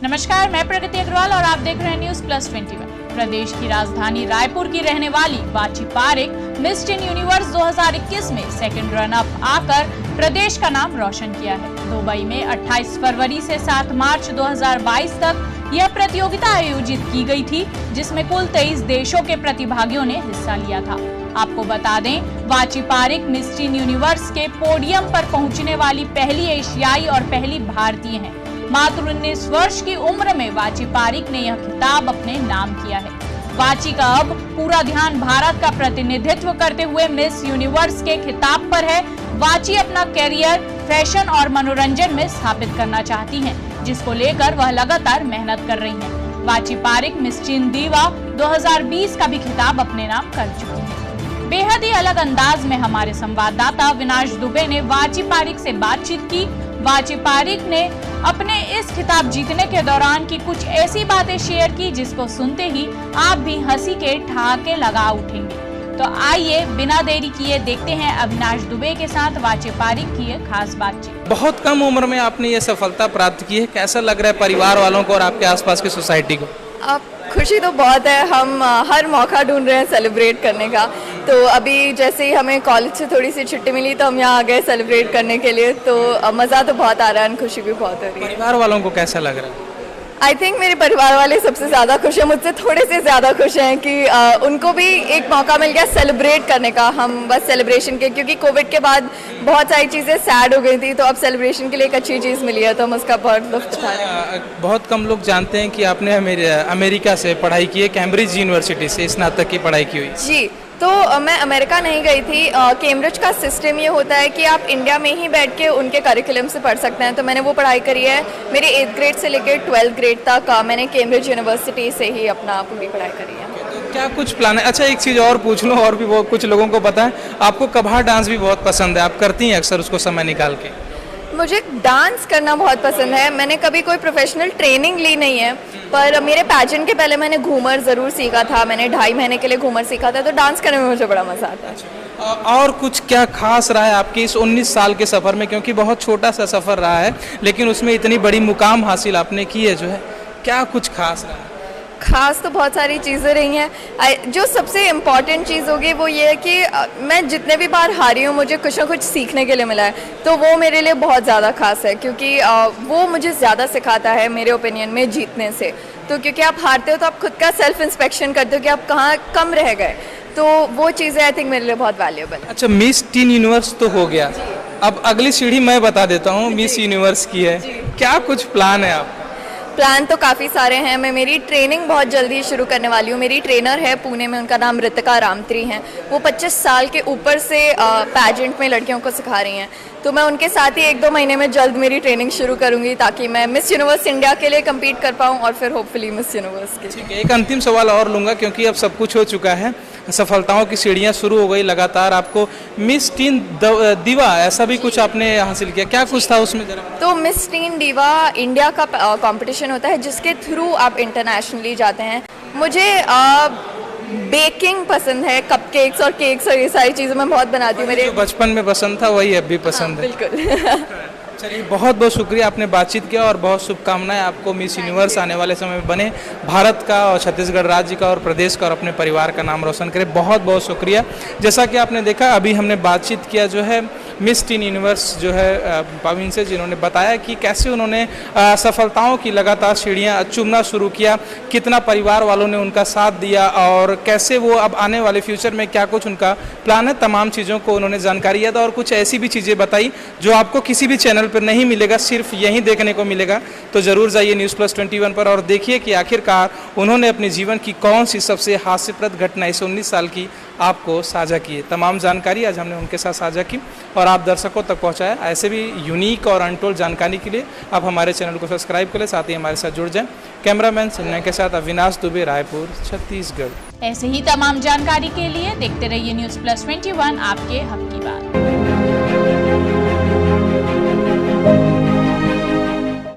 नमस्कार, मैं प्रगति अग्रवाल और आप देख रहे हैं न्यूज प्लस 21। प्रदेश की राजधानी रायपुर की रहने वाली वाची पारेख मिस टीन यूनिवर्स 2021 में सेकंड रन अप आकर प्रदेश का नाम रोशन किया है। दुबई में 28 फरवरी से 7 मार्च 2022 तक यह प्रतियोगिता आयोजित की गई थी, जिसमें कुल 23 देशों के प्रतिभागियों ने हिस्सा लिया था। आपको बता दें, वाची पारेख मिस टीन यूनिवर्स के पोडियम पर पहुंचने वाली पहली एशियाई और पहली भारतीय हैं। मात्र 19 वर्ष की उम्र में वाची पारेख ने यह खिताब अपने नाम किया है। वाची का अब पूरा ध्यान भारत का प्रतिनिधित्व करते हुए मिस यूनिवर्स के खिताब पर है। वाची अपना कैरियर फैशन और मनोरंजन में स्थापित करना चाहती हैं, जिसको लेकर वह लगातार मेहनत कर रही हैं। वाची पारेख मिस टीन दीवा 2020 का भी खिताब अपने नाम कर चुकी है। बेहद ही अलग अंदाज में हमारे संवाददाता विनाश दुबे ने वाची पारेख से बातचीत की। वाची पारेख ने अपने इस खिताब जीतने के दौरान की कुछ ऐसी बातें शेयर की, जिसको सुनते ही आप भी हंसी के ठहाके लगा उठेंगे। तो आइए बिना देरी किए देखते हैं अविनाश दुबे के साथ वाची पारेख की ये खास बातचीत। बहुत कम उम्र में आपने ये सफलता प्राप्त की है, कैसा लग रहा है परिवार वालों को और आपके आसपास की सोसाइटी को? खुशी तो बहुत है। हम हर मौका ढूंढ रहे हैं सेलिब्रेट करने का। तो अभी जैसे ही हमें कॉलेज से थोड़ी सी छुट्टी मिली तो हम यहाँ आ गए सेलिब्रेट करने के लिए। तो मज़ा तो बहुत आ रहा है, खुशी भी बहुत हो रही है। परिवार वालों को कैसा लग रहा है? आई थिंक मेरे परिवार वाले सबसे ज़्यादा खुश हैं, मुझसे थोड़े से ज़्यादा खुश हैं कि उनको भी एक मौका मिल गया सेलिब्रेट करने का। हम बस सेलिब्रेशन के, क्योंकि कोविड के बाद बहुत सारी चीज़ें सैड हो गई थी, तो अब सेलिब्रेशन के लिए एक अच्छी चीज़ मिली है, तो हम उसका बहुत लुत्फ उठा रहे हैं। बहुत कम लोग जानते हैं कि आपने अमेरिका से पढ़ाई की है, कैम्ब्रिज यूनिवर्सिटी से स्नातक की पढ़ाई की हुई। जी, तो मैं अमेरिका नहीं गई थी। कैम्ब्रिज का सिस्टम ये होता है कि आप इंडिया में ही बैठ के उनके करिकुलम से पढ़ सकते हैं, तो मैंने वो पढ़ाई करी है। मेरे 8th ग्रेड से लेकर 12th ग्रेड तक मैंने कैम्ब्रिज यूनिवर्सिटी से ही अपना पूरी पढ़ाई करी है। तो क्या कुछ प्लान है? अच्छा, एक चीज़ और पूछ लूँ, और भी वो कुछ लोगों को पता है आपको कबाड़ डांस भी बहुत पसंद है, आप करती हैं अक्सर उसको समय निकाल के? मुझे डांस करना बहुत पसंद है। मैंने कभी कोई प्रोफेशनल ट्रेनिंग ली नहीं है, पर मेरे पैजेंट के पहले मैंने घूमर ज़रूर सीखा था। मैंने 2.5 महीने के लिए घूमर सीखा था, तो डांस करने में मुझे बड़ा मज़ा आता है। और कुछ क्या खास रहा है आपके इस 19 साल के सफ़र में? क्योंकि बहुत छोटा सा सफ़र रहा है, लेकिन उसमें इतनी बड़ी मुकाम हासिल आपने की है, जो है क्या कुछ खास रहा है? खास तो बहुत सारी चीज़ें रही हैं। जो सबसे इम्पॉर्टेंट चीज़ होगी वो ये है कि मैं जितने भी बार हारी हूँ, मुझे कुछ ना कुछ सीखने के लिए मिला है, तो वो मेरे लिए बहुत ज़्यादा खास है, क्योंकि वो मुझे ज़्यादा सिखाता है मेरे ओपिनियन में जीतने से। तो क्योंकि आप हारते हो तो आप खुद का सेल्फ इंस्पेक्शन करते हो कि आप कहाँ कम रह गए, तो वो चीज़ें आई थिंक मेरे लिए बहुत वैल्यूएबल है। अच्छा, मिस टीन यूनिवर्स तो हो गया, अब अगली सीढ़ी मैं बता देता हूँ, मिस यूनिवर्स की है। क्या कुछ प्लान है आप? प्लान तो काफ़ी सारे हैं। मैं मेरी ट्रेनिंग बहुत जल्दी शुरू करने वाली हूँ। मेरी ट्रेनर है पुणे में, उनका नाम रितिका रामत्री हैं। वो 25 साल के ऊपर से पैजेंट में लड़कियों को सिखा रही हैं, तो मैं उनके साथ ही 1-2 महीने में जल्द मेरी ट्रेनिंग शुरू करूँगी, ताकि मैं मिस यूनिवर्स इंडिया के लिए कम्पीट कर पाऊँ और फिर होपफुली मिस यूनिवर्स के। ठीक है, एक अंतिम सवाल और लूँगा, क्योंकि अब सब कुछ हो चुका है, सफलताओं की सीढ़ियाँ शुरू हो गई लगातार। आपको मिस टीन दीवा ऐसा भी कुछ आपने हासिल किया, क्या कुछ था उसमें जरा? तो मिस टीन दीवा इंडिया का कंपटीशन होता है, जिसके थ्रू आप इंटरनेशनली जाते हैं। मुझे बेकिंग पसंद है, कपकेक्स और केक्स और ये सारी चीज़ें मैं बहुत बनाती हूँ। मेरे बचपन में पसंद था, वही अब भी पसंद है। बिल्कुल। चलिए, बहुत बहुत शुक्रिया, आपने बातचीत किया और बहुत शुभकामनाएं आपको। मिस यूनिवर्स आने वाले समय में बने, भारत का और छत्तीसगढ़ राज्य का और प्रदेश का और अपने परिवार का नाम रोशन करें। बहुत बहुत शुक्रिया। जैसा कि आपने देखा, अभी हमने बातचीत किया जो है मिस टीन यूनिवर्स जो है पावीन से, जिन्होंने बताया कि कैसे उन्होंने सफलताओं की लगातार सीढ़ियाँ चूमना शुरू किया, कितना परिवार वालों ने उनका साथ दिया और कैसे वो अब आने वाले फ्यूचर में क्या कुछ उनका प्लान है, तमाम चीज़ों को उन्होंने जानकारी दिया था। और कुछ ऐसी भी चीज़ें बताई जो आपको किसी भी चैनल पर नहीं मिलेगा, सिर्फ यहीं देखने को मिलेगा। तो ज़रूर जाइए न्यूज़ प्लस 21 पर और देखिए कि आखिरकार उन्होंने अपने जीवन की कौन सी सबसे हास्यप्रद घटना इस 19 साल की आपको साझा की है। तमाम जानकारी आज हमने उनके साथ साझा की और आप दर्शकों तक पहुंचाया। ऐसे भी यूनिक और अनटोल्ड जानकारी के लिए आप हमारे चैनल को सब्सक्राइब करें, साथ ही हमारे साथ जुड़ जाएं। कैमरामैन सिन्हा के साथ अविनाश दुबे, रायपुर, छत्तीसगढ़। ऐसे ही तमाम जानकारी के लिए देखते रहिए न्यूज प्लस 21, आपके हक की बात।